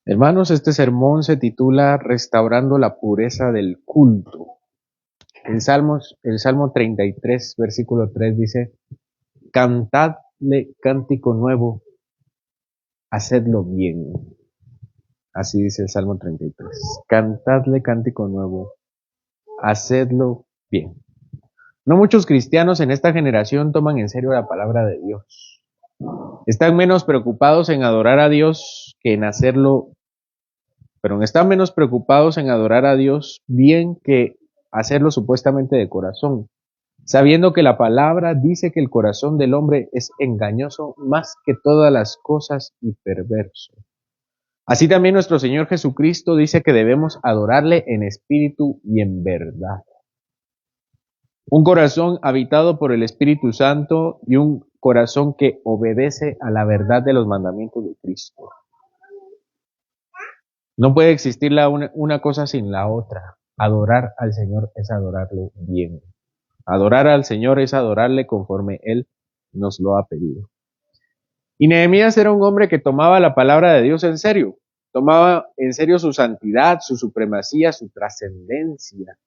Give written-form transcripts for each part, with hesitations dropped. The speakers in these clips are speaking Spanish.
Hermanos, este sermón se titula Restaurando la pureza del culto. El Salmo 33, versículo 3 dice, Cantadle cántico nuevo, hacedlo bien. Así dice el Salmo 33. Cantadle cántico nuevo, hacedlo bien. No muchos cristianos en esta generación toman en serio la palabra de Dios. Están menos preocupados en adorar a Dios que en hacerlo, pero están menos preocupados en adorar a Dios bien que hacerlo supuestamente de corazón, sabiendo que la palabra dice que el corazón del hombre es engañoso más que todas las cosas y perverso. Así también nuestro Señor Jesucristo dice que debemos adorarle en espíritu y en verdad. Un corazón habitado por el Espíritu Santo y un corazón que obedece a la verdad de los mandamientos de Cristo. No puede existir una cosa sin la otra. Adorar al Señor es adorarle bien. Adorar al Señor es adorarle conforme Él nos lo ha pedido. Y Nehemías era un hombre que tomaba la palabra de Dios en serio. Tomaba en serio su santidad, su supremacía, su trascendencia.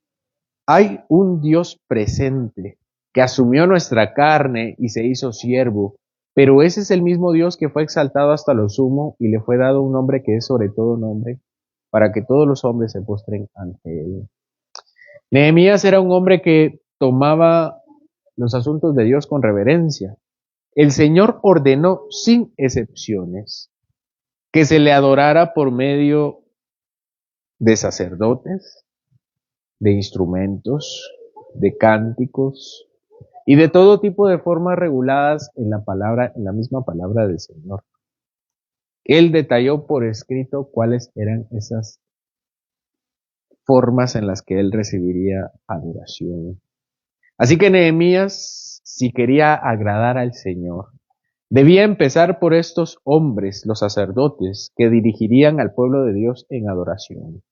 Hay un Dios presente que asumió nuestra carne y se hizo siervo, pero ese es el mismo Dios que fue exaltado hasta lo sumo y le fue dado un nombre que es sobre todo nombre, para que todos los hombres se postren ante él. Nehemías era un hombre que tomaba los asuntos de Dios con reverencia. El Señor ordenó sin excepciones que se le adorara por medio de sacerdotes, de instrumentos, de cánticos y de todo tipo de formas reguladas en la misma palabra del Señor. Él detalló por escrito cuáles eran esas formas en las que él recibiría adoración. Así que Nehemías, si quería agradar al Señor, debía empezar por estos hombres, los sacerdotes, que dirigirían al pueblo de Dios en adoración.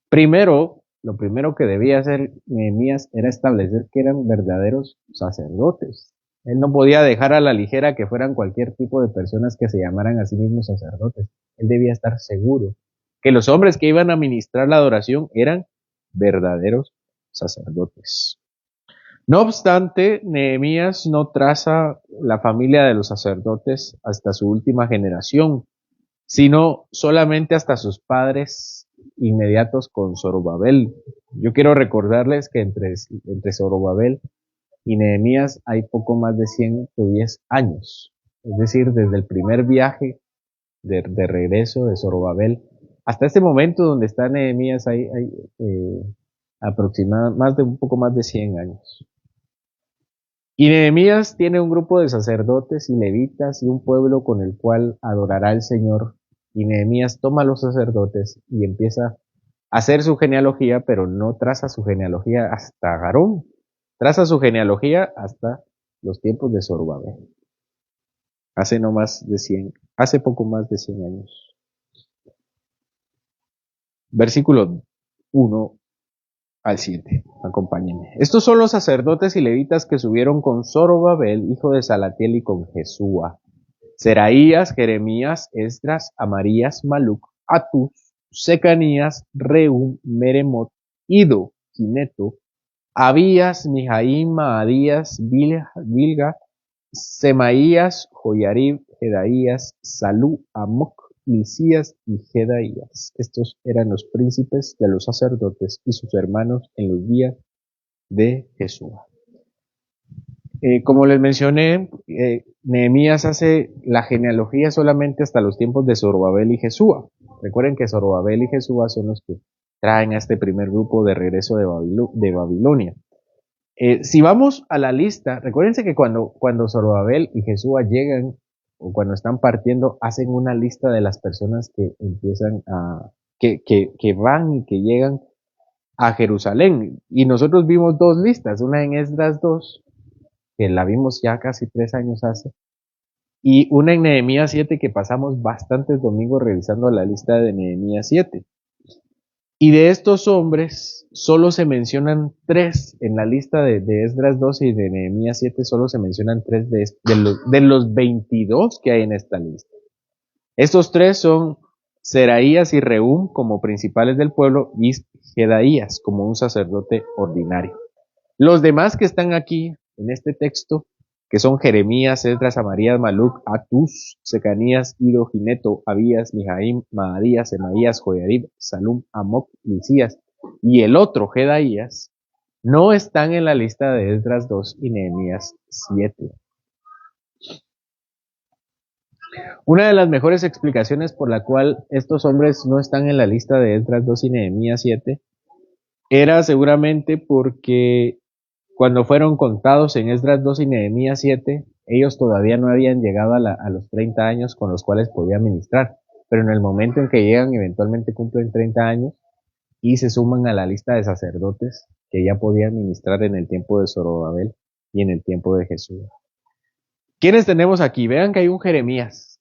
Primero, lo primero que debía hacer Nehemías era establecer que eran verdaderos sacerdotes. Él no podía dejar a la ligera que fueran cualquier tipo de personas que se llamaran a sí mismos sacerdotes. Él debía estar seguro que los hombres que iban a ministrar la adoración eran verdaderos sacerdotes. No obstante, Nehemías no traza la familia de los sacerdotes hasta su última generación, sino solamente hasta sus padres inmediatos con Zorobabel. Yo quiero recordarles que entre Zorobabel y Nehemías hay poco más de 110 años. Es decir, desde el primer viaje de regreso de Zorobabel hasta este momento donde está Nehemías hay aproximadamente un poco más de 100 años. Y Nehemías tiene un grupo de sacerdotes y levitas y un pueblo con el cual adorará al Señor. Y Nehemías toma a los sacerdotes y empieza a hacer su genealogía, pero no traza su genealogía hasta Aarón, traza su genealogía hasta los tiempos de Zorobabel. Hace poco más de 100 años. Versículo 1 al 7. Acompáñenme. Estos son los sacerdotes y levitas que subieron con Zorobabel, hijo de Salatiel, y con Jesúa: Seraías, Jeremías, Esdras, Amarías, Maluc, Atus, Secanías, Reum, Meremot, Ido, Gineto, Abías, Mijaín, Maadías, Bilga, Semaías, Joyarib, Jedaías, Salú, Amoc, Lisías y Jedaías. Estos eran los príncipes de los sacerdotes y sus hermanos en los días de Jesús. Como les mencioné, Nehemías hace la genealogía solamente hasta los tiempos de Zorobabel y Jesúa. Recuerden que Zorobabel y Jesúa son los que traen a este primer grupo de regreso de Babilonia. Si vamos a la lista, recuérdense que cuando Zorobabel y Jesúa llegan, o cuando están partiendo, hacen una lista de las personas que empiezan que van y que llegan a Jerusalén. Y nosotros vimos dos listas, una en Esdras 2, que la vimos ya casi 3 años hace, y una en Nehemías 7, que pasamos bastantes domingos revisando la lista de Nehemías 7. Y de estos hombres solo se mencionan 3 en la lista de Esdras 2 y de Nehemías 7, solo se mencionan 3 de los 22 que hay en esta lista. Estos 3 son Seraías y Rehum como principales del pueblo y Jedaías como un sacerdote ordinario. Los demás que están aquí en este texto, que son Jeremías, Esdras, Amarías, Maluc, Atus, Secanías, Ido, Gineto, Abías, Mijaim, Maadías, Semaías, Joyarib, Salum, Amoc, Lisías y el otro Jedaías, no están en la lista de Esdras 2 y Nehemías 7. Una de las mejores explicaciones por la cual estos hombres no están en la lista de Esdras 2 y Nehemías 7 era seguramente porque cuando fueron contados en Esdras 2 y Nehemías 7, ellos todavía no habían llegado a los 30 años con los cuales podían ministrar, pero en el momento en que llegan eventualmente cumplen 30 años y se suman a la lista de sacerdotes que ya podían ministrar en el tiempo de Zorobabel y en el tiempo de Jesús. ¿Quiénes tenemos aquí? Vean que hay un Jeremías.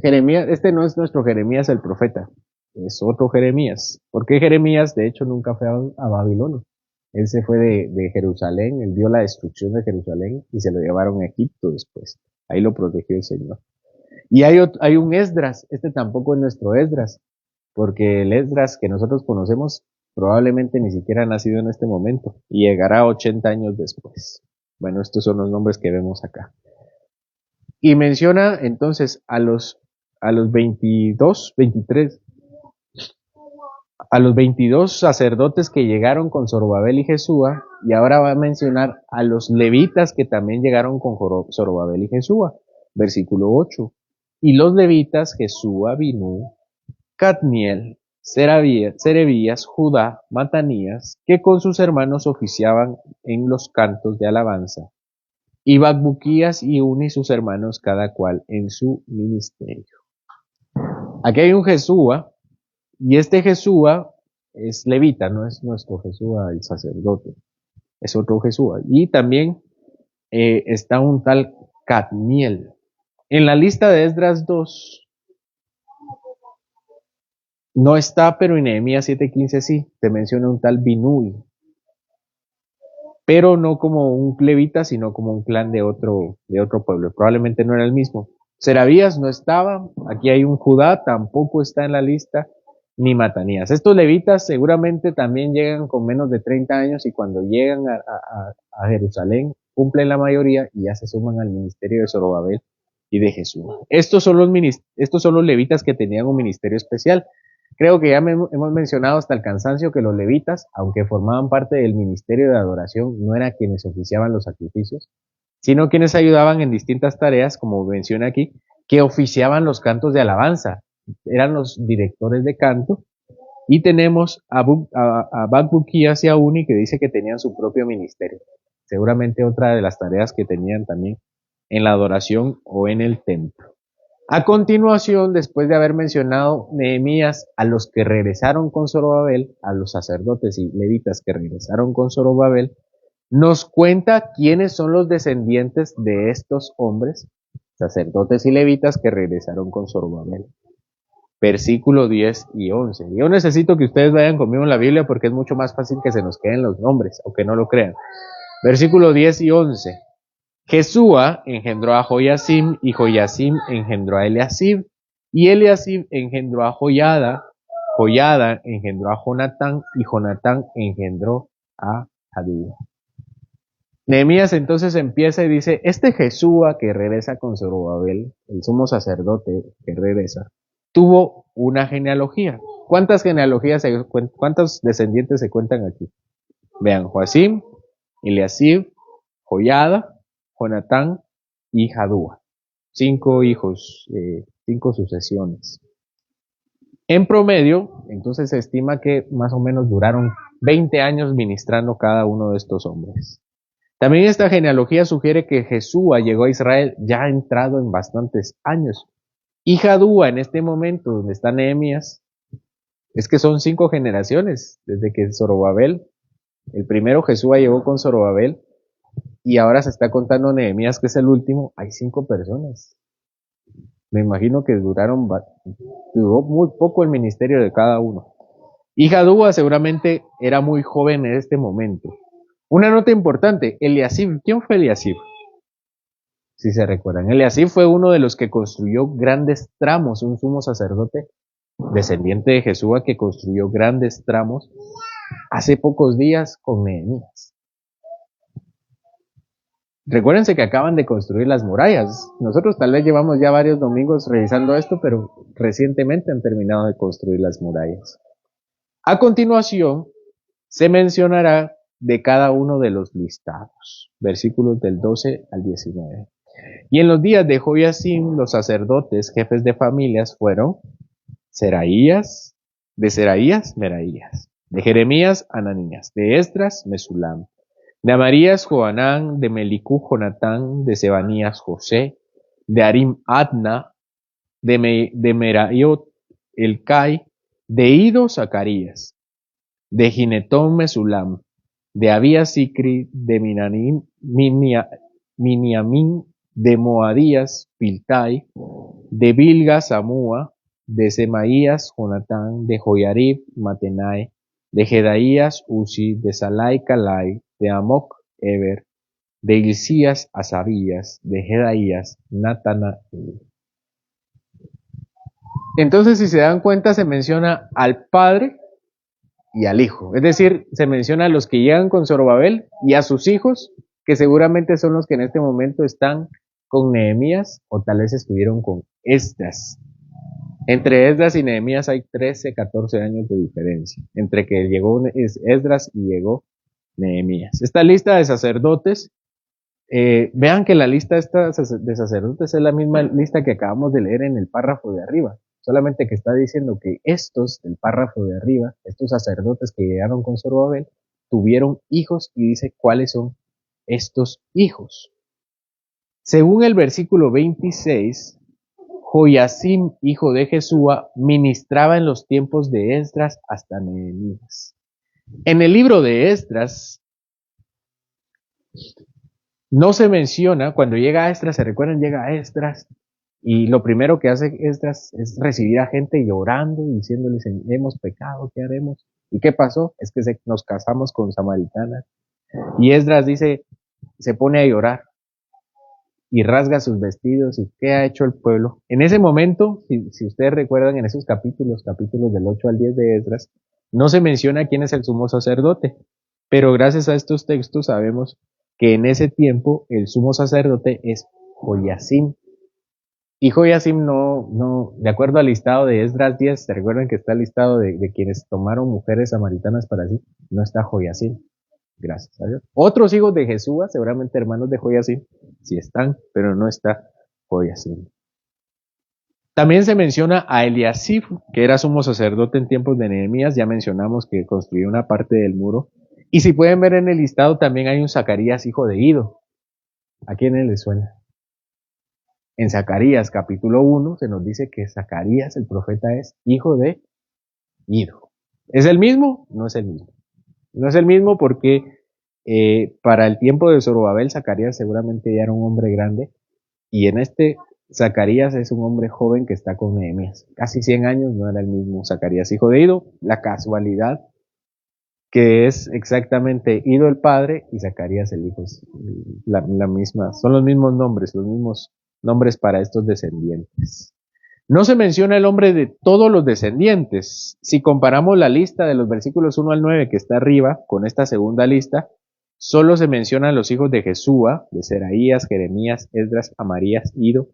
Jeremías, este no es nuestro Jeremías el profeta, es otro Jeremías. Porque Jeremías, de hecho, nunca fue a Babilonia. Él se fue de Jerusalén, él vio la destrucción de Jerusalén y se lo llevaron a Egipto después. Ahí lo protegió el Señor. Y hay un Esdras, este tampoco es nuestro Esdras, porque el Esdras que nosotros conocemos probablemente ni siquiera ha nacido en este momento y llegará 80 años después. Bueno, estos son los nombres que vemos acá. Y menciona entonces a los 22, 23, a los 22 sacerdotes que llegaron con Zorobabel y Jesúa, y ahora va a mencionar a los levitas que también llegaron con Zorobabel y Jesúa. Versículo 8. Y los levitas, Jesúa, Binú, Cadmiel, Serebías, Judá, Matanías, que con sus hermanos oficiaban en los cantos de alabanza, y Bacbuquías y Uni sus hermanos, cada cual en su ministerio. Aquí hay un Jesúa, y este Jesúa es levita, no es nuestro Jesúa el sacerdote, es otro Jesúa. Y también está un tal Cadmiel. En la lista de Esdras 2 no está, pero en Nehemías 7:15 sí, te menciona un tal Binui, pero no como un levita, sino como un clan de otro pueblo. Probablemente no era el mismo. Serabías no estaba, aquí hay un Judá, tampoco está en la lista, ni Matanías. Estos levitas seguramente también llegan con menos de 30 años y cuando llegan a Jerusalén cumplen la mayoría y ya se suman al ministerio de Zorobabel y de Jesús. Estos son los levitas que tenían un ministerio especial. Creo que ya hemos mencionado hasta el cansancio que los levitas, aunque formaban parte del ministerio de adoración, no eran quienes oficiaban los sacrificios, sino quienes ayudaban en distintas tareas, como menciona aquí, que oficiaban los cantos de alabanza. Eran los directores de canto. Y tenemos a Bacbuquías y a Uni que dice que tenían su propio ministerio. Seguramente otra de las tareas que tenían también en la adoración o en el templo. A continuación, después de haber mencionado Nehemías a los que regresaron con Zorobabel, a los sacerdotes y levitas que regresaron con Zorobabel, nos cuenta quiénes son los descendientes de estos hombres, sacerdotes y levitas que regresaron con Zorobabel. Versículo 10 y 11. Yo necesito que ustedes vayan conmigo en la Biblia porque es mucho más fácil que se nos queden los nombres, aunque no lo crean. Versículo 10 y 11. Jesúa engendró a Joyasim, y Joyasim engendró a Eliasib, y Eliasib engendró a Joyada, Joyada engendró a Jonatán, y Jonatán engendró a Jadúa. Nehemías entonces empieza y dice, este Jesúa que regresa con Zorobabel, el sumo sacerdote que regresa, tuvo una genealogía. ¿Cuántas genealogías, cuántos descendientes se cuentan aquí? Vean, Joasim, Eliasib, Joyada, Jonatán y Jadúa. 5 hijos, 5 sucesiones. En promedio, entonces se estima que más o menos duraron 20 años ministrando cada uno de estos hombres. También esta genealogía sugiere que Jesúa llegó a Israel ya entrado en bastantes años. Y Jadúa, en este momento donde está Nehemías, es que son 5 generaciones, desde que Zorobabel, el primero Jesúa llegó con Zorobabel, y ahora se está contando Nehemías, que es el último, hay 5 personas. Me imagino que duró muy poco el ministerio de cada uno. Y Jadúa seguramente era muy joven en este momento. Una nota importante, Eliasib, ¿quién fue Eliasib? Si se recuerdan, Eliasib fue uno de los que construyó grandes tramos, un sumo sacerdote descendiente de Jesúa que construyó grandes tramos hace pocos días con Nehemías. Recuérdense que acaban de construir las murallas. Nosotros tal vez llevamos ya varios domingos revisando esto, pero recientemente han terminado de construir las murallas. A continuación, se mencionará de cada uno de los listados, versículos del 12 al 19. Y en los días de Joiacim, los sacerdotes, jefes de familias, fueron Seraías, Meraías, de Jeremías, Ananías, de Esdras, Mesulam, de Amarías, Joanán, de Melicú, Jonatán, de Sebanías, José, de Arim, Adna, de Meraiot, Elcai, de Ido, Zacarías, de Ginetón, Mesulam, de Abías, Sicri, de Miniamín, de Moadías, Piltai, de Bilga, Samúa, de Semaías, Jonatán, de Joyarib, Matenai, de Jedaías, Uzi, de Salai, Calai, de Amoc, Eber, de Hilcías, Asabías, de Jedaías, Natanael. Entonces, si se dan cuenta, se menciona al padre y al hijo. Es decir, se menciona a los que llegan con Zorobabel y a sus hijos, que seguramente son los que en este momento están con Nehemías o tal vez estuvieron con Esdras. Entre Esdras y Nehemías hay 13, 14 años de diferencia, entre que llegó Esdras y llegó Nehemías. Esta lista de sacerdotes, vean que la lista de sacerdotes es la misma lista que acabamos de leer en el párrafo de arriba, solamente que está diciendo que el párrafo de arriba, estos sacerdotes que llegaron con Zorobabel, tuvieron hijos y dice cuáles son estos hijos. Según el versículo 26, Joiacim, hijo de Jesúa, ministraba en los tiempos de Esdras hasta Nehemías. En el libro de Esdras no se menciona, cuando llega a Esdras, se recuerdan, llega a Esdras, y lo primero que hace Esdras es recibir a gente llorando, diciéndoles, hemos pecado, ¿qué haremos? ¿Y qué pasó? Es que nos casamos con samaritanas. Y Esdras dice, se pone a llorar y rasga sus vestidos. ¿Y qué ha hecho el pueblo? En ese momento, si ustedes recuerdan, en esos capítulos del 8 al 10 de Esdras, no se menciona quién es el sumo sacerdote, pero gracias a estos textos sabemos que en ese tiempo el sumo sacerdote es Joiacim. Y Joiacim no, de acuerdo al listado de Esdras 10, ¿se recuerdan que está el listado de quienes tomaron mujeres samaritanas para sí? No está Joiacim. Gracias a Dios. Otros hijos de Jesúa, seguramente hermanos de Joiacim, sí están, pero no está Joiacim. También se menciona a Eliasib, que era sumo sacerdote en tiempos de Nehemías, ya mencionamos que construyó una parte del muro. Y si pueden ver en el listado, también hay un Zacarías, hijo de Ido. ¿A quiénes les suena? En Zacarías capítulo 1 se nos dice que Zacarías, el profeta, es hijo de Ido. ¿Es el mismo? No es el mismo. No es el mismo porque para el tiempo de Zorobabel, Zacarías seguramente ya era un hombre grande, y en este Zacarías es un hombre joven que está con Nehemías. Casi 100 años, no era el mismo Zacarías, hijo de Ido. La casualidad que es exactamente Ido el padre y Zacarías el hijo. La misma, son los mismos nombres para estos descendientes. No se menciona el nombre de todos los descendientes. Si comparamos la lista de los versículos 1 al 9 que está arriba con esta segunda lista, solo se mencionan los hijos de Jesúa, de Seraías, Jeremías, Esdras, Amarías, Ido,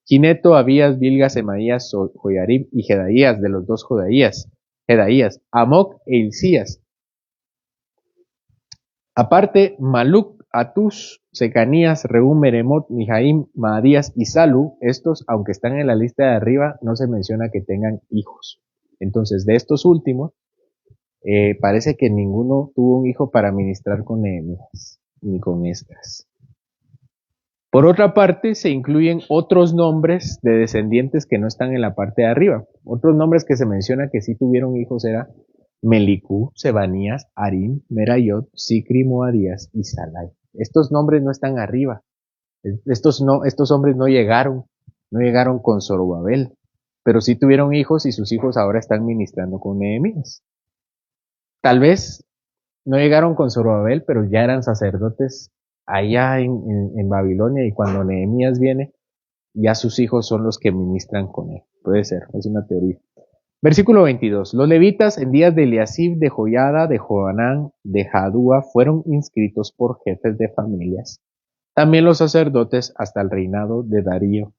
Gineto, Abías, Bilga, Semaías, Joyarib y Jedaías, de los dos Jedaías, Amoc e Hilcías. Aparte, Maluc, Atus, Secanías, Reúm, Meremot, Mijaim, Maadías y Salu, estos, aunque están en la lista de arriba, no se menciona que tengan hijos. Entonces, de estos últimos, parece que ninguno tuvo un hijo para ministrar con Nehemías, ni con Esdras. Por otra parte, se incluyen otros nombres de descendientes que no están en la parte de arriba. Otros nombres que se menciona que sí tuvieron hijos era Melicú, Sebanías, Arim, Merayot, Sicri, Moadías y Salai. Estos nombres no están arriba. Estos hombres no llegaron con Zorobabel, pero sí tuvieron hijos y sus hijos ahora están ministrando con Nehemías. Tal vez no llegaron con Zorobabel, pero ya eran sacerdotes allá en Babilonia, y cuando Nehemías viene, ya sus hijos son los que ministran con él. Puede ser, es una teoría. Versículo 22. Los levitas en días de Eliasib, de Joiada, de Johanán, de Jadúa fueron inscritos por jefes de familias. También los sacerdotes hasta el reinado de Darío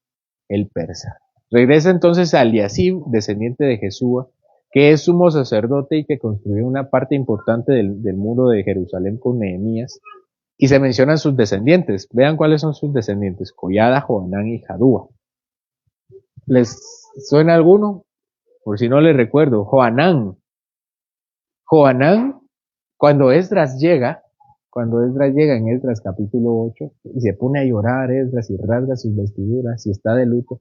el persa. Regresa entonces a Eliasib, descendiente de Jesúa, que es sumo sacerdote y que construyó una parte importante del muro de Jerusalén con Nehemías. Y se mencionan sus descendientes. Vean cuáles son sus descendientes: Joiada, Johanán y Jadúa. ¿Les suena alguno? Por si no les recuerdo, Johanán. Johanán, cuando Esdras llega en Esdras capítulo 8, y se pone a llorar Esdras y rasga sus vestiduras y está de luto,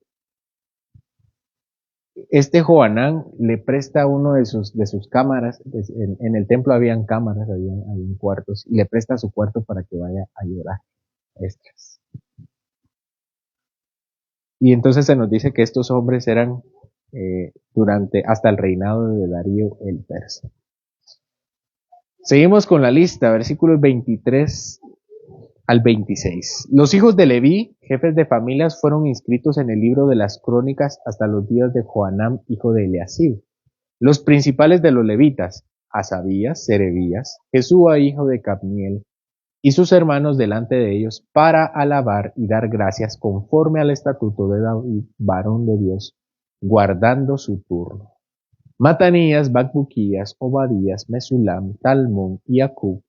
este Johanán le presta uno de sus cámaras, en el templo habían cámaras, habían cuartos, y le presta su cuarto para que vaya a llorar a Esdras. Y entonces se nos dice que estos hombres eran hasta el reinado de Darío el persa. Seguimos con la lista, versículos 23 al 26. Los hijos de Leví, jefes de familias, fueron inscritos en el libro de las crónicas hasta los días de Johanán, hijo de Eliasib. Los principales de los levitas: Asabías, Serebías, Jesúa, hijo de Cadmiel, y sus hermanos delante de ellos, para alabar y dar gracias conforme al estatuto de David, varón de Dios, guardando su turno. Matanías, Bacbuquías, Obadías, Mesulam, Talmón y Acub,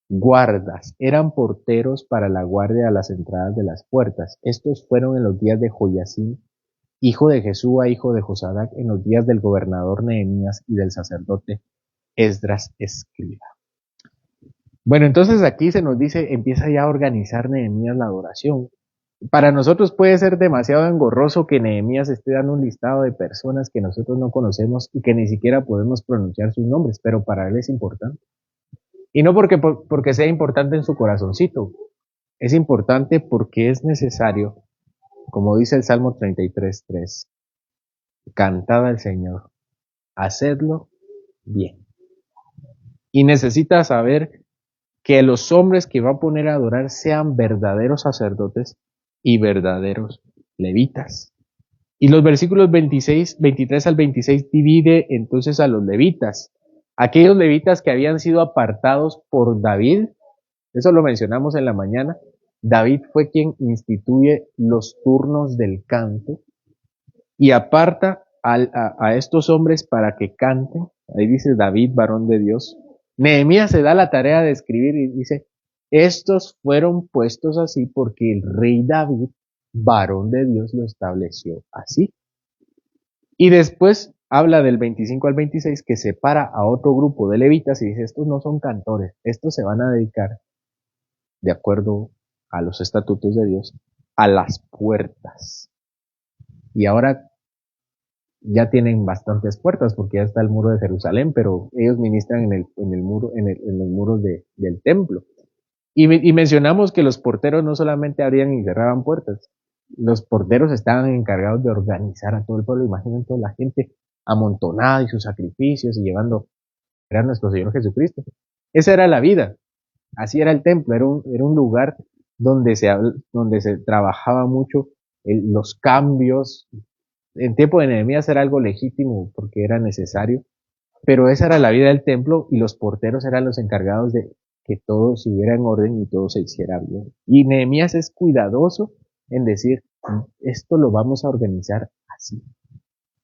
guardas, eran porteros para la guardia a las entradas de las puertas. Estos fueron en los días de Joiacim, hijo de Jesúa, hijo de Josadac, en los días del gobernador Nehemías y del sacerdote Esdras escriba. Bueno, entonces aquí se nos dice, empieza ya a organizar Nehemías la adoración. Para nosotros puede ser demasiado engorroso que Nehemías esté dando un listado de personas que nosotros no conocemos y que ni siquiera podemos pronunciar sus nombres, pero para él es importante. Y no porque sea importante en su corazoncito, es importante porque es necesario, como dice el Salmo 33:3, cantad al Señor, hacedlo bien. Y necesita saber que los hombres que va a poner a adorar sean verdaderos sacerdotes y verdaderos levitas. Y los versículos 23 al 26 divide entonces a los levitas. Aquellos levitas que habían sido apartados por David, eso lo mencionamos en la mañana. David fue quien instituye los turnos del canto y aparta a estos hombres para que canten. Ahí dice David, varón de Dios. Nehemías se da la tarea de escribir y dice, estos fueron puestos así porque el rey David, varón de Dios, lo estableció así. Y después habla del 25 al 26 que separa a otro grupo de levitas y dice, estos no son cantores, estos se van a dedicar, de acuerdo a los estatutos de Dios, a las puertas. Y ahora ya tienen bastantes puertas porque ya está el muro de Jerusalén, pero ellos ministran en el muro del templo. Y mencionamos que los porteros no solamente abrían y cerraban puertas, los porteros estaban encargados de organizar a todo el pueblo. Imaginen toda la gente amontonada y sus sacrificios y llevando a nuestro Señor Jesucristo. Esa era la vida, así era el templo, era un lugar donde se trabajaba mucho los cambios. En tiempo de Nehemías era algo legítimo porque era necesario, pero esa era la vida del templo y los porteros eran los encargados de que todo estuviera en orden y todo se hiciera bien. Y Nehemías es cuidadoso en decir, esto lo vamos a organizar así.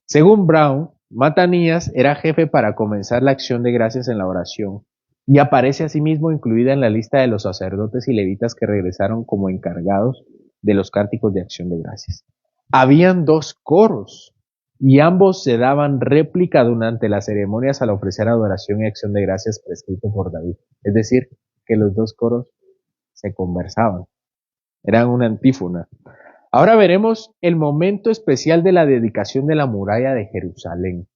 Según Brown, Matanías era jefe para comenzar la acción de gracias en la oración y aparece asimismo incluida en la lista de los sacerdotes y levitas que regresaron como encargados de los cánticos de acción de gracias. Habían dos coros y ambos se daban réplica durante las ceremonias al ofrecer adoración y acción de gracias prescrito por David. Es decir, que los dos coros se conversaban, eran una antífona. Ahora veremos el momento especial de la dedicación de la muralla de Jerusalén.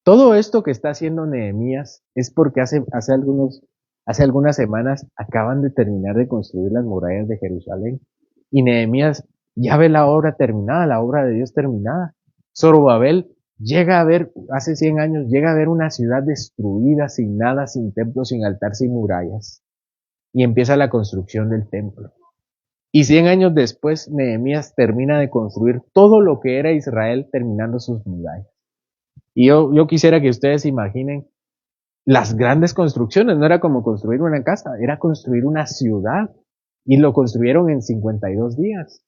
Todo esto que está haciendo Nehemías es porque hace algunas semanas acaban de terminar de construir las murallas de Jerusalén y Nehemías ya ve la obra terminada, la obra de Dios terminada. Zorobabel llega a ver, hace 100 años, llega a ver una ciudad destruida, sin nada, sin templo, sin altar, sin murallas. Y empieza la construcción del templo. Y 100 años después, Nehemías termina de construir todo lo que era Israel, terminando sus murallas. Y yo quisiera que ustedes se imaginen las grandes construcciones. No era como construir una casa, era construir una ciudad. Y lo construyeron en 52 días.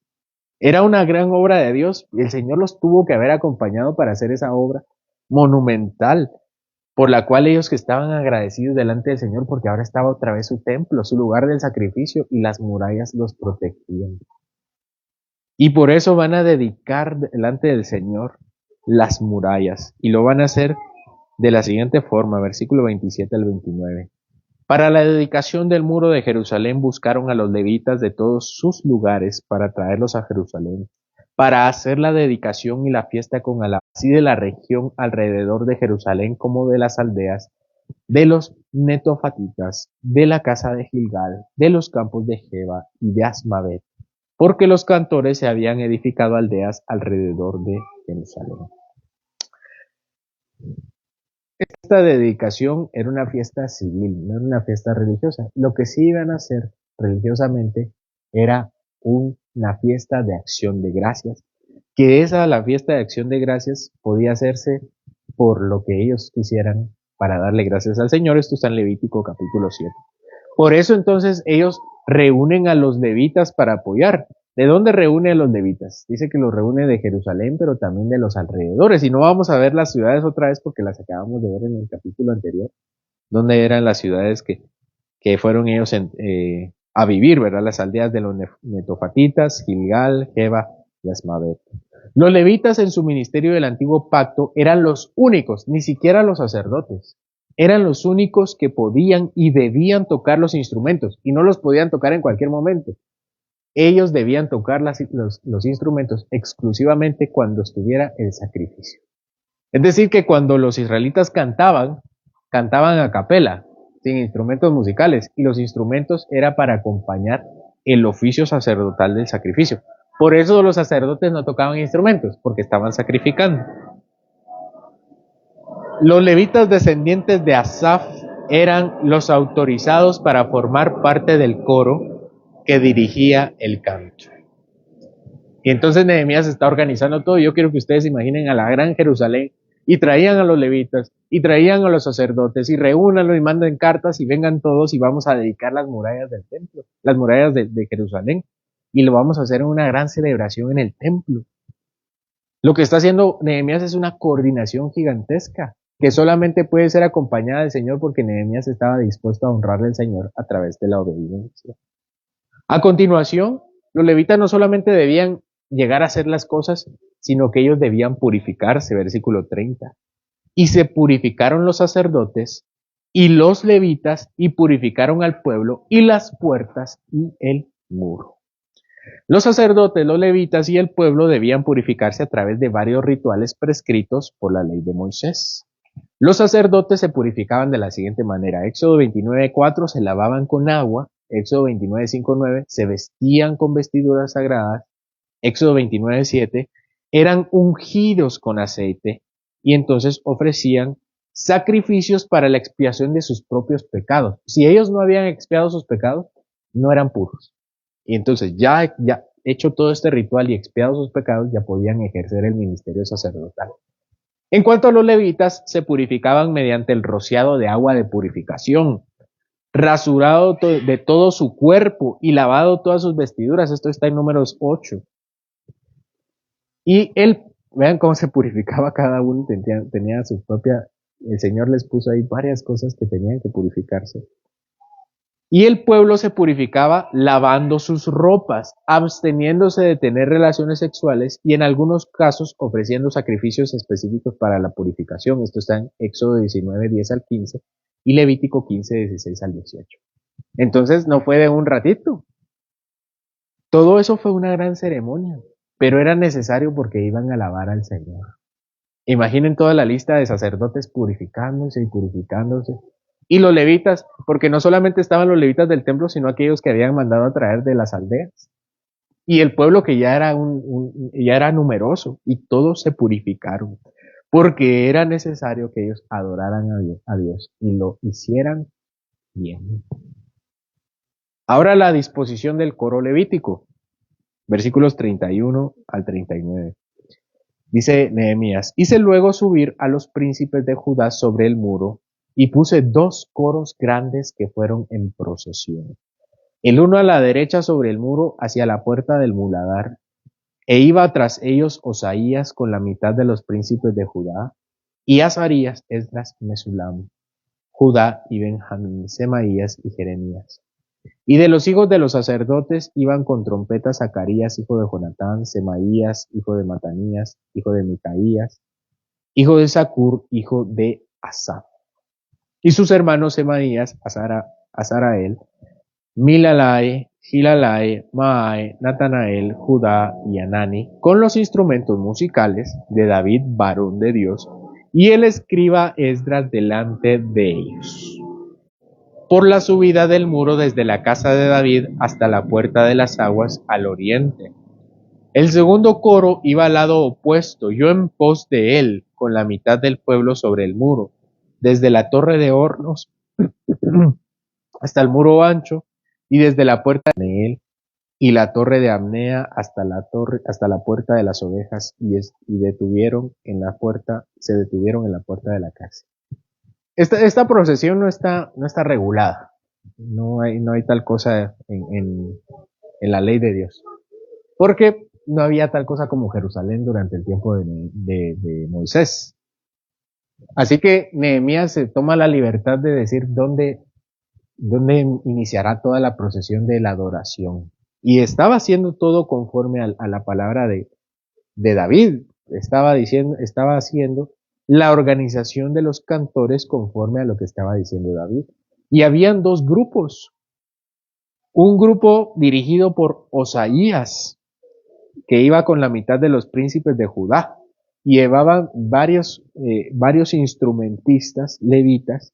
Era una gran obra de Dios y el Señor los tuvo que haber acompañado para hacer esa obra monumental, por la cual ellos que estaban agradecidos delante del Señor porque ahora estaba otra vez su templo, su lugar del sacrificio, y las murallas los protegían. Y por eso van a dedicar delante del Señor las murallas, y lo van a hacer de la siguiente forma, versículo 27 al 29. Para la dedicación del muro de Jerusalén buscaron a los levitas de todos sus lugares para traerlos a Jerusalén, para hacer la dedicación y la fiesta con alabanza, así de la región alrededor de Jerusalén como de las aldeas, de los netofatitas, de la casa de Gilgal, de los campos de Jeba y de Asmavet, porque los cantores se habían edificado aldeas alrededor de Jerusalén. Esta dedicación era una fiesta civil, no era una fiesta religiosa. Lo que sí iban a hacer religiosamente era una fiesta de acción de gracias, que la fiesta de acción de gracias, podía hacerse por lo que ellos quisieran para darle gracias al Señor. Esto está en Levítico capítulo 7. Por eso entonces ellos reúnen a los levitas para apoyar. ¿De dónde reúne a los levitas? Dice que los reúne de Jerusalén, pero también de los alrededores. Y no vamos a ver las ciudades otra vez porque las acabamos de ver en el capítulo anterior, donde eran las ciudades que fueron ellos a vivir, ¿verdad? Las aldeas de los netofatitas, Gilgal, Jeba y Asmavet. Los levitas en su ministerio del antiguo pacto eran los únicos, ni siquiera los sacerdotes, eran los únicos que podían y debían tocar los instrumentos, y no los podían tocar en cualquier momento. Ellos debían tocar los instrumentos exclusivamente cuando estuviera el sacrificio. Es decir, que cuando los israelitas cantaban a capela, sin instrumentos musicales, y los instrumentos era para acompañar el oficio sacerdotal del sacrificio. Por eso los sacerdotes no tocaban instrumentos, porque estaban sacrificando. Los levitas descendientes de Asaf eran los autorizados para formar parte del coro que dirigía el canto. Y entonces Nehemías está organizando todo. Yo quiero que ustedes imaginen a la gran Jerusalén, y traían a los levitas, y traían a los sacerdotes, y reúnanlo y manden cartas, y vengan todos, y vamos a dedicar las murallas del templo, las murallas de Jerusalén, y lo vamos a hacer en una gran celebración en el templo. Lo que está haciendo Nehemías es una coordinación gigantesca, que solamente puede ser acompañada del Señor, porque Nehemías estaba dispuesto a honrarle al Señor a través de la obediencia. A continuación, los levitas no solamente debían llegar a hacer las cosas, sino que ellos debían purificarse, versículo 30. Y se purificaron los sacerdotes y los levitas, y purificaron al pueblo y las puertas y el muro. Los sacerdotes, los levitas y el pueblo debían purificarse a través de varios rituales prescritos por la ley de Moisés. Los sacerdotes se purificaban de la siguiente manera. Éxodo 29:4 se lavaban con agua. Éxodo 29:5-9 se vestían con vestiduras sagradas. Éxodo 29:7 eran ungidos con aceite, y entonces ofrecían sacrificios para la expiación de sus propios pecados. Si ellos no habían expiado sus pecados, no eran puros. Y entonces ya hecho todo este ritual y expiado sus pecados, ya podían ejercer el ministerio sacerdotal. En cuanto a los levitas, se purificaban mediante el rociado de agua de purificación, rasurado de todo su cuerpo y lavado todas sus vestiduras. Esto está en Números 8. Y vean cómo se purificaba cada uno, tenía su propia, el Señor les puso ahí varias cosas que tenían que purificarse. Y el pueblo se purificaba lavando sus ropas, absteniéndose de tener relaciones sexuales, y en algunos casos ofreciendo sacrificios específicos para la purificación. Esto está en Éxodo 19:10-15 y Levítico 15:16-18. Entonces no fue de un ratito. Todo eso fue una gran ceremonia, pero era necesario porque iban a alabar al Señor. Imaginen toda la lista de sacerdotes purificándose y purificándose. Y los levitas, porque no solamente estaban los levitas del templo, sino aquellos que habían mandado a traer de las aldeas. Y el pueblo que ya era, ya era numeroso, y todos se purificaron, porque era necesario que ellos adoraran a Dios y lo hicieran bien. Ahora la disposición del coro levítico, versículos 31-39. Dice Nehemías, hice luego subir a los príncipes de Judá sobre el muro y puse 2 coros grandes que fueron en procesión. El uno a la derecha sobre el muro hacia la puerta del muladar, e iba tras ellos Osaías con la mitad de los príncipes de Judá, y Azarías, Esdras, Mesulam, Judá y Benjamín, Semaías y Jeremías. Y de los hijos de los sacerdotes iban con trompetas Zacarías, hijo de Jonatán, Semaías, hijo de Matanías, hijo de Micaías, hijo de Zacur, hijo de Asaf. Y sus hermanos Semaías, Azarael, Milalae, Gilalae, Maae, Natanael, Judá y Anani, con los instrumentos musicales de David, varón de Dios, y el escriba Esdras delante de ellos. Por la subida del muro desde la casa de David hasta la puerta de las aguas al oriente. El segundo coro iba al lado opuesto, yo en pos de él, con la mitad del pueblo sobre el muro, desde la torre de hornos hasta el muro ancho, y desde la puerta de él y la torre de Amnea hasta la puerta de las ovejas, se detuvieron en la puerta de la casa. Esta procesión no está regulada. No hay tal cosa en la ley de Dios. Porque no había tal cosa como Jerusalén durante el tiempo de Moisés. Así que Nehemías se toma la libertad de decir dónde iniciará toda la procesión de la adoración. Y estaba haciendo todo conforme a la palabra de David. Estaba haciendo la organización de los cantores conforme a lo que estaba diciendo David. Y habían 2 grupos. Un grupo dirigido por Osaías, que iba con la mitad de los príncipes de Judá, y llevaban varios instrumentistas levitas,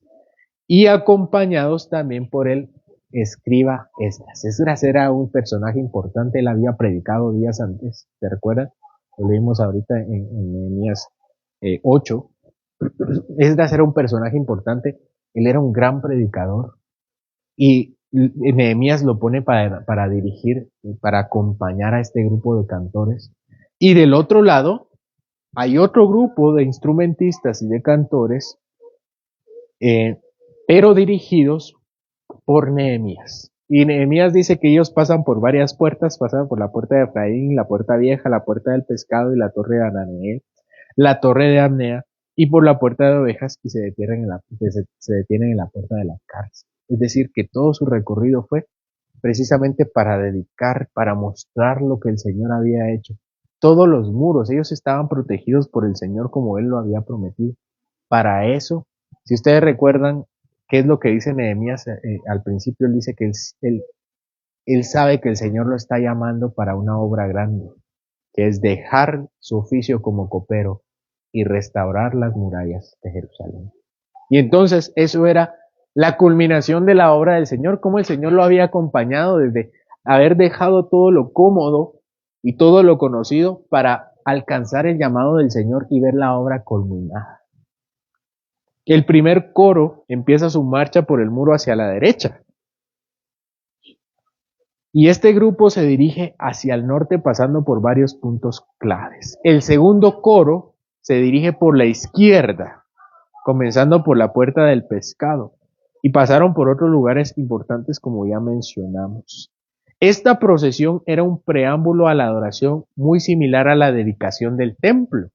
y acompañados también por el escriba Esdras. Esdras era un personaje importante, él había predicado días antes, ¿te recuerdas? Lo leímos ahorita en Nehemías 8. Esdras era un personaje importante, él era un gran predicador, y Nehemías lo pone para dirigir, para acompañar a este grupo de cantores. Y del otro lado, hay otro grupo de instrumentistas y de cantores, pero dirigidos por Nehemías. Y Nehemías dice que ellos pasan por varias puertas, pasan por la puerta de Efraín, la puerta vieja, la puerta del pescado y la torre de Ananeel, la torre de Amnea, y por la puerta de ovejas, y se detienen en la puerta de la cárcel. Es decir, que todo su recorrido fue precisamente para dedicar, para mostrar lo que el Señor había hecho. Todos los muros, ellos estaban protegidos por el Señor como Él lo había prometido. Para eso, si ustedes recuerdan qué es lo que dice Nehemías al principio, él dice que él sabe que el Señor lo está llamando para una obra grande, que es dejar su oficio como copero y restaurar las murallas de Jerusalén. Y entonces eso era la culminación de la obra del Señor, como el Señor lo había acompañado desde haber dejado todo lo cómodo y todo lo conocido para alcanzar el llamado del Señor y ver la obra culminada. El primer coro empieza su marcha por el muro hacia la derecha. Y este grupo se dirige hacia el norte pasando por varios puntos claves. El segundo coro se dirige por la izquierda, comenzando por la puerta del pescado, y pasaron por otros lugares importantes como ya mencionamos. Esta procesión era un preámbulo a la adoración muy similar a la dedicación del templo.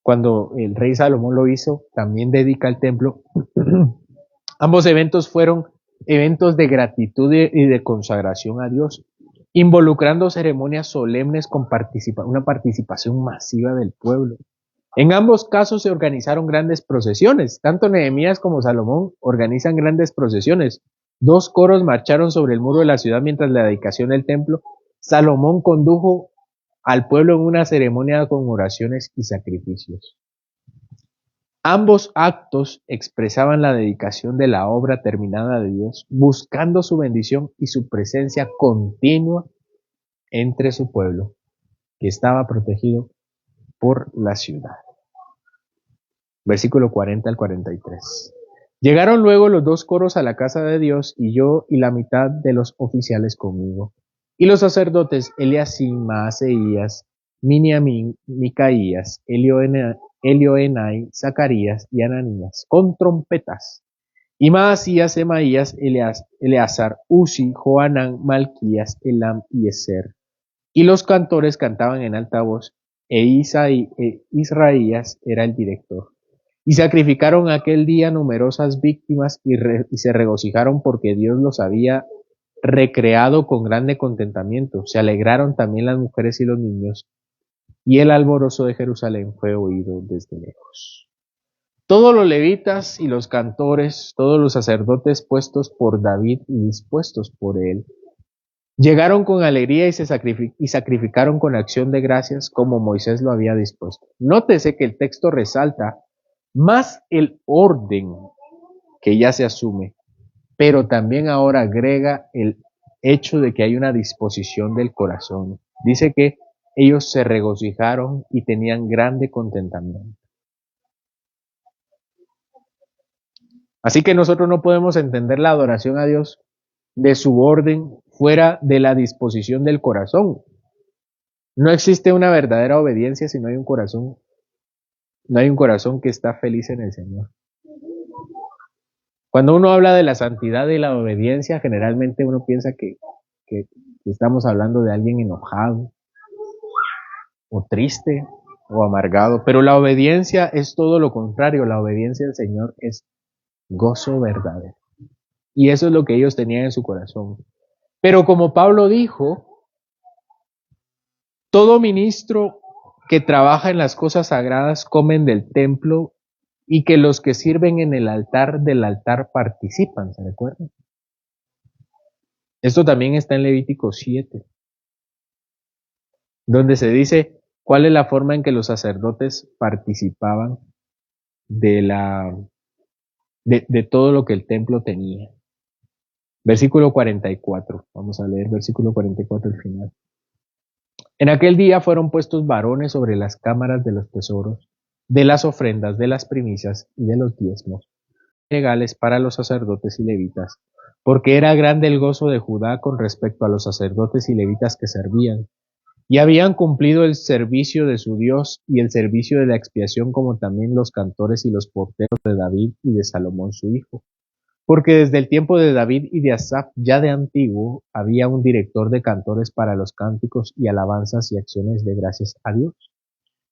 Cuando el rey Salomón lo hizo, también dedica el templo. Ambos eventos fueron eventos de gratitud y de consagración a Dios, involucrando ceremonias solemnes con una participación masiva del pueblo. En ambos casos se organizaron grandes procesiones. Tanto Nehemías como Salomón organizan grandes procesiones. 2 coros marcharon sobre el muro de la ciudad mientras la dedicación del templo. Salomón condujo al pueblo en una ceremonia con oraciones y sacrificios. Ambos actos expresaban la dedicación de la obra terminada de Dios, buscando su bendición y su presencia continua entre su pueblo, que estaba protegido por la ciudad. Versículo 40 al 43. Llegaron luego los 2 coros a la casa de Dios, y yo y la mitad de los oficiales conmigo, y los sacerdotes Eliacim, Maaseías, Miniamín, Micaías, Elioenai, Zacarías y Ananías, con trompetas. Y Maasías, Semaías, Eleazar, Uzi, Joanán, Malquías, Elam y Ezer. Y los cantores cantaban en alta voz, Israías era el director. Y sacrificaron aquel día numerosas víctimas y se regocijaron porque Dios los había recreado con grande contentamiento. Se alegraron también las mujeres y los niños, y el alborozo de Jerusalén fue oído desde lejos. Todos los levitas y los cantores, todos los sacerdotes puestos por David y dispuestos por él, llegaron con alegría y sacrificaron con acción de gracias como Moisés lo había dispuesto. Nótese que el texto resalta más el orden que ya se asume, pero también ahora agrega el hecho de que hay una disposición del corazón. Dice que ellos se regocijaron y tenían grande contentamiento. Así que nosotros no podemos entender la adoración a Dios de su orden fuera de la disposición del corazón. No existe una verdadera obediencia si no hay un corazón que está feliz en el Señor. Cuando uno habla de la santidad y la obediencia, generalmente uno piensa que estamos hablando de alguien enojado, o triste, o amargado, pero la obediencia es todo lo contrario. La obediencia al Señor es gozo verdadero. Y eso es lo que ellos tenían en su corazón. Pero como Pablo dijo, todo ministro que trabaja en las cosas sagradas comen del templo y que los que sirven en el altar del altar participan, ¿se recuerdan? Esto también está en Levítico 7, donde se dice cuál es la forma en que los sacerdotes participaban de todo lo que el templo tenía. Versículo 44, vamos a leer versículo 44 al final. En aquel día fueron puestos varones sobre las cámaras de los tesoros, de las ofrendas, de las primicias y de los diezmos, legales para los sacerdotes y levitas, porque era grande el gozo de Judá con respecto a los sacerdotes y levitas que servían, y habían cumplido el servicio de su Dios y el servicio de la expiación, como también los cantores y los porteros de David y de Salomón su hijo. Porque desde el tiempo de David y de Asaf, ya de antiguo, había un director de cantores para los cánticos y alabanzas y acciones de gracias a Dios.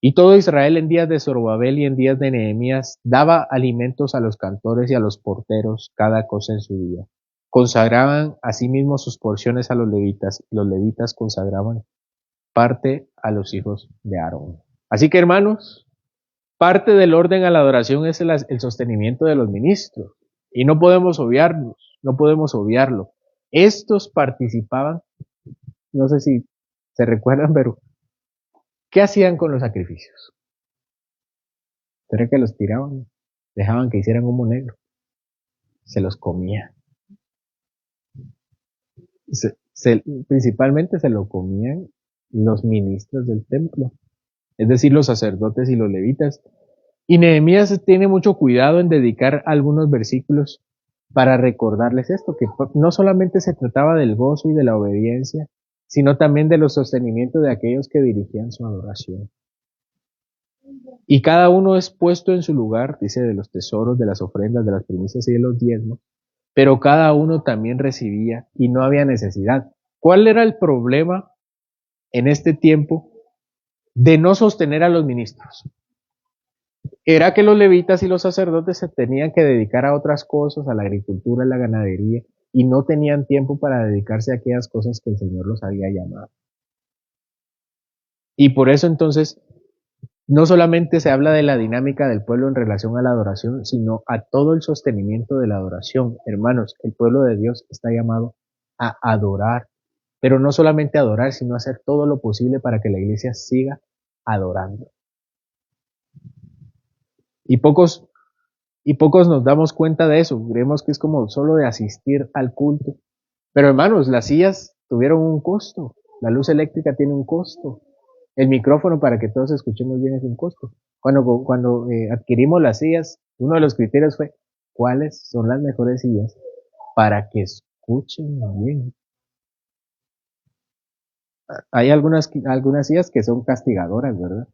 Y todo Israel en días de Zorobabel y en días de Nehemías daba alimentos a los cantores y a los porteros, cada cosa en su día. Consagraban asimismo sus porciones a los levitas, y los levitas consagraban parte a los hijos de Aarón. Así que, hermanos, parte del orden a la adoración es el sostenimiento de los ministros. Y no podemos obviarlo. Estos participaban, no sé si se recuerdan, pero ¿qué hacían con los sacrificios? ¿Será que los tiraban? Dejaban que hicieran humo negro. Se los comían. Principalmente se lo comían los ministros del templo, es decir, los sacerdotes y los levitas. Y Nehemías tiene mucho cuidado en dedicar algunos versículos para recordarles esto, que no solamente se trataba del gozo y de la obediencia, sino también de los sostenimientos de aquellos que dirigían su adoración. Y cada uno es puesto en su lugar, dice, de los tesoros, de las ofrendas, de las primicias y de los diezmos, pero cada uno también recibía y no había necesidad. ¿Cuál era el problema en este tiempo de no sostener a los ministros? Era que los levitas y los sacerdotes se tenían que dedicar a otras cosas, a la agricultura, a la ganadería, y no tenían tiempo para dedicarse a aquellas cosas que el Señor los había llamado. Y por eso entonces, no solamente se habla de la dinámica del pueblo en relación a la adoración, sino a todo el sostenimiento de la adoración. Hermanos, el pueblo de Dios está llamado a adorar, pero no solamente adorar, sino hacer todo lo posible para que la iglesia siga adorando. Y pocos nos damos cuenta de eso. Creemos que es como solo de asistir al culto. Pero hermanos, las sillas tuvieron un costo. La luz eléctrica tiene un costo. El micrófono para que todos escuchemos bien es un costo. Cuando adquirimos las sillas, uno de los criterios fue cuáles son las mejores sillas para que escuchen bien. Hay algunas sillas que son castigadoras, ¿verdad?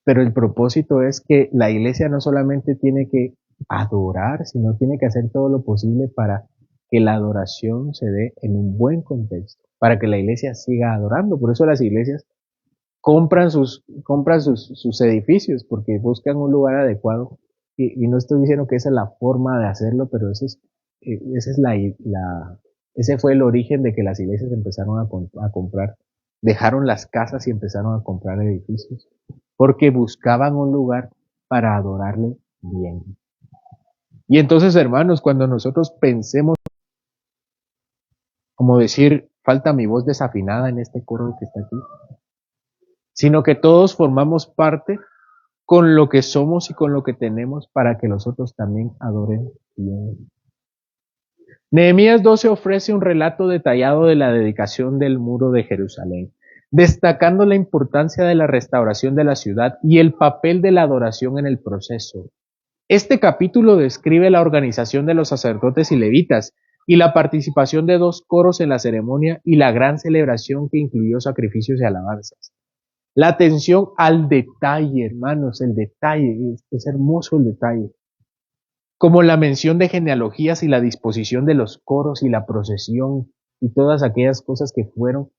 Pero el propósito es que la iglesia no solamente tiene que adorar, sino tiene que hacer todo lo posible para que la adoración se dé en un buen contexto, para que la iglesia siga adorando. Por eso las iglesias compran sus edificios, porque buscan un lugar adecuado. Y no estoy diciendo que esa es la forma de hacerlo, pero esa es ese fue el origen de que las iglesias empezaron a comprar, dejaron las casas y empezaron a comprar edificios, porque buscaban un lugar para adorarle bien. Y entonces, hermanos, cuando nosotros pensemos, como decir, falta mi voz desafinada en este coro que está aquí, sino que todos formamos parte con lo que somos y con lo que tenemos para que los otros también adoren bien. Nehemías 12 ofrece un relato detallado de la dedicación del muro de Jerusalén, destacando la importancia de la restauración de la ciudad y el papel de la adoración en el proceso. Este capítulo describe la organización de los sacerdotes y levitas y la participación de 2 coros en la ceremonia y la gran celebración que incluyó sacrificios y alabanzas. La atención al detalle, hermanos, el detalle, es hermoso el detalle. Como la mención de genealogías y la disposición de los coros y la procesión y todas aquellas cosas que fueron,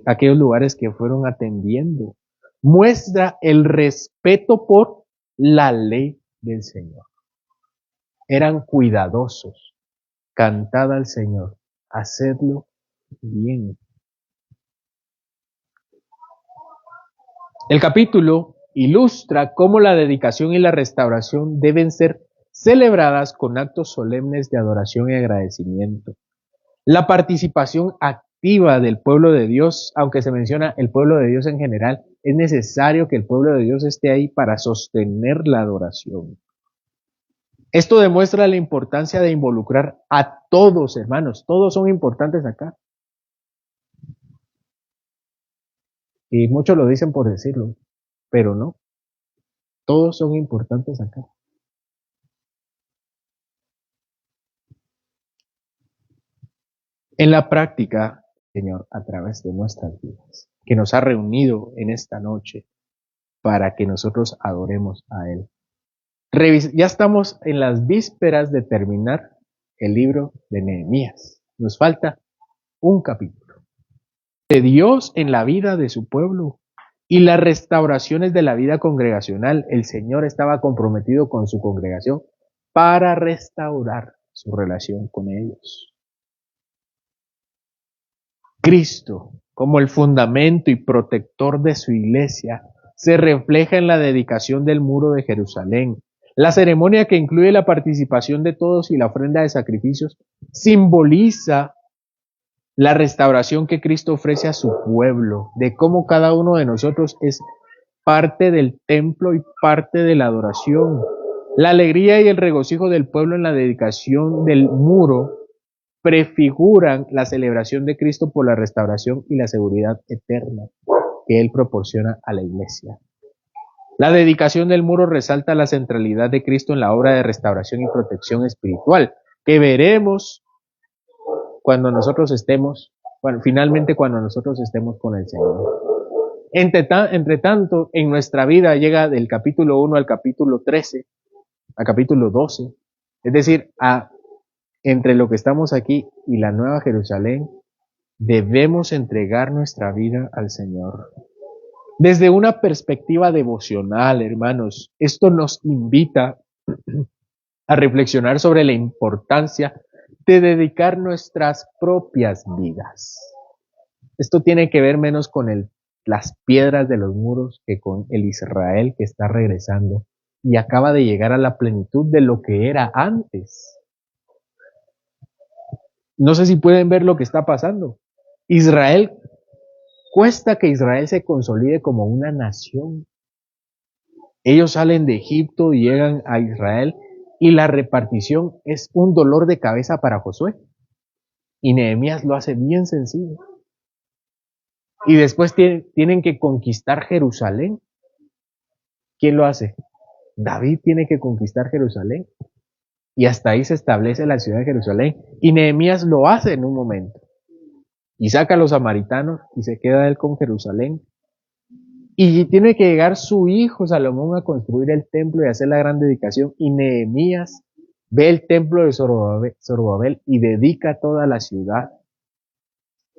aquellos lugares que fueron atendiendo. Muestra el respeto por la ley del Señor. Eran cuidadosos. Cantad al Señor, hacedlo bien. El capítulo ilustra cómo la dedicación y la restauración deben ser celebradas con actos solemnes de adoración y agradecimiento. La participación activa del pueblo de Dios, aunque se menciona el pueblo de Dios en general, es necesario que el pueblo de Dios esté ahí para sostener la adoración. Esto demuestra la importancia de involucrar a todos, hermanos. Todos son importantes acá. Y muchos lo dicen por decirlo, pero no. Todos son importantes acá. En la práctica, Señor, a través de nuestras vidas, que nos ha reunido en esta noche para que nosotros adoremos a Él. Ya estamos en las vísperas de terminar el libro de Nehemías. Nos falta un capítulo de Dios en la vida de su pueblo y las restauraciones de la vida congregacional. El Señor estaba comprometido con su congregación para restaurar su relación con ellos. Cristo, como el fundamento y protector de su iglesia, se refleja en la dedicación del muro de Jerusalén. La ceremonia, que incluye la participación de todos y la ofrenda de sacrificios, simboliza la restauración que Cristo ofrece a su pueblo, de cómo cada uno de nosotros es parte del templo y parte de la adoración. La alegría y el regocijo del pueblo en la dedicación del muro prefiguran la celebración de Cristo por la restauración y la seguridad eterna que Él proporciona a la iglesia. La dedicación del muro resalta la centralidad de Cristo en la obra de restauración y protección espiritual, que veremos cuando nosotros estemos, finalmente cuando nosotros estemos con el Señor. Entre tanto, en nuestra vida llega del capítulo 1 al capítulo 13, al capítulo 12, es decir, entre lo que estamos aquí y la Nueva Jerusalén, debemos entregar nuestra vida al Señor. Desde una perspectiva devocional, hermanos, esto nos invita a reflexionar sobre la importancia de dedicar nuestras propias vidas. Esto tiene que ver menos con las piedras de los muros que con el Israel que está regresando y acaba de llegar a la plenitud de lo que era antes. No sé si pueden ver lo que está pasando. Cuesta que Israel se consolide como una nación. Ellos salen de Egipto y llegan a Israel y la repartición es un dolor de cabeza para Josué. Y Nehemías lo hace bien sencillo. Y después tienen que conquistar Jerusalén. ¿Quién lo hace? David tiene que conquistar Jerusalén. Y hasta ahí se establece la ciudad de Jerusalén. Y Nehemías lo hace en un momento. y saca a los samaritanos y se queda él con Jerusalén. Y tiene que llegar su hijo Salomón a construir el templo y hacer la gran dedicación. Y Nehemías ve el templo de Zorobabel y dedica toda la ciudad.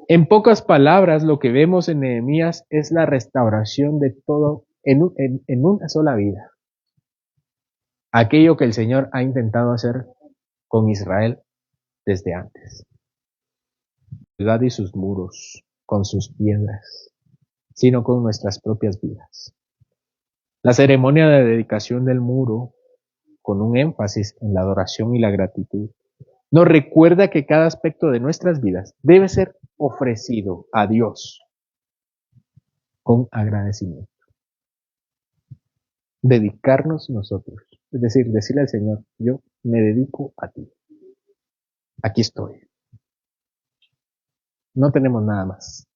En pocas palabras, lo que vemos en Nehemías es la restauración de todo en una sola vida. Aquello que el Señor ha intentado hacer con Israel desde antes. Ciudad y sus muros, con sus piedras, sino con nuestras propias vidas. La ceremonia de dedicación del muro, con un énfasis en la adoración y la gratitud, nos recuerda que cada aspecto de nuestras vidas debe ser ofrecido a Dios con agradecimiento. Dedicarnos nosotros, es decir, decirle al Señor, yo me dedico a ti. Aquí estoy. No tenemos nada más.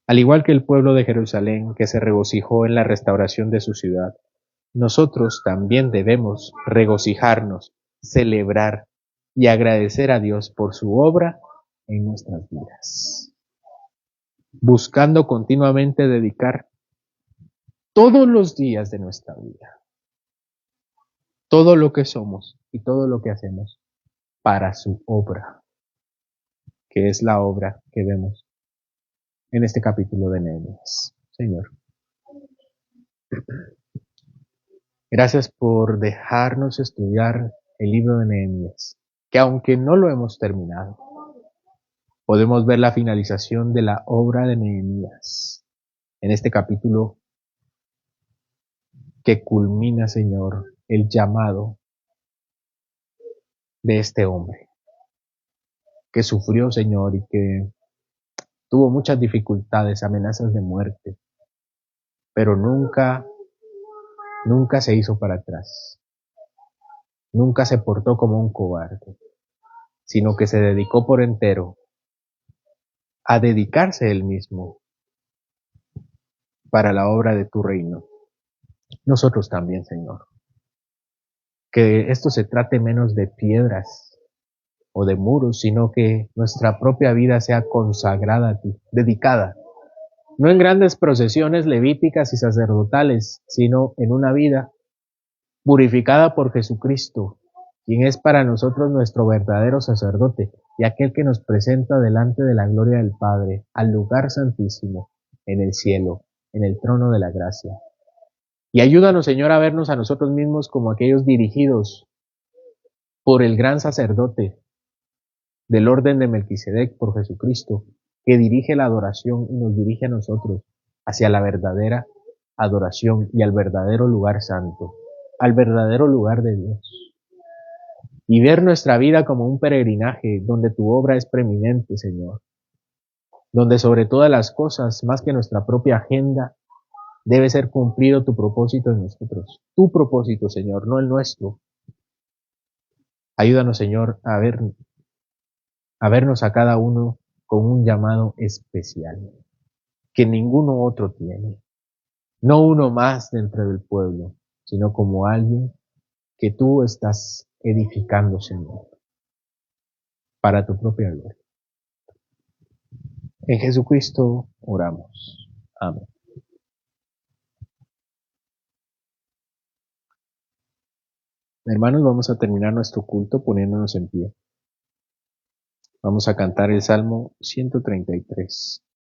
Al igual que el pueblo de Jerusalén, que se regocijó en la restauración de su ciudad, nosotros también debemos regocijarnos, celebrar y agradecer a Dios por su obra en nuestras vidas, buscando continuamente dedicar todos los días de nuestra vida, todo lo que somos y todo lo que hacemos para su obra, que es la obra que vemos en este capítulo de Nehemías. Señor, gracias por dejarnos estudiar el libro de Nehemías, que aunque no lo hemos terminado, podemos ver la finalización de la obra de Nehemías en este capítulo que culmina, Señor, el llamado de este hombre que sufrió, Señor, y que tuvo muchas dificultades, amenazas de muerte, pero nunca se hizo para atrás, nunca se portó como un cobarde, sino que se dedicó por entero a dedicarse él mismo para la obra de tu reino. Nosotros también, Señor. Que esto se trate menos de piedras o de muros, sino que nuestra propia vida sea consagrada a ti, dedicada, no en grandes procesiones levíticas y sacerdotales, sino en una vida purificada por Jesucristo, quien es para nosotros nuestro verdadero sacerdote y aquel que nos presenta delante de la gloria del Padre, al lugar santísimo, en el cielo, en el trono de la gracia. Y ayúdanos, Señor, a vernos a nosotros mismos como aquellos dirigidos por el gran sacerdote del orden de Melquisedec, por Jesucristo, que dirige la adoración y nos dirige a nosotros hacia la verdadera adoración y al verdadero lugar santo, al verdadero lugar de Dios. Y ver nuestra vida como un peregrinaje donde tu obra es preeminente, Señor, donde sobre todas las cosas, más que nuestra propia agenda, debe ser cumplido tu propósito en nosotros. Tu propósito, Señor, no el nuestro. Ayúdanos, Señor, a vernos a cada uno con un llamado especial, que ninguno otro tiene. No uno más dentro del pueblo, sino como alguien que tú estás edificando, Señor, para tu propia gloria. En Jesucristo oramos. Amén. Hermanos, vamos a terminar nuestro culto poniéndonos en pie. Vamos a cantar el Salmo 133.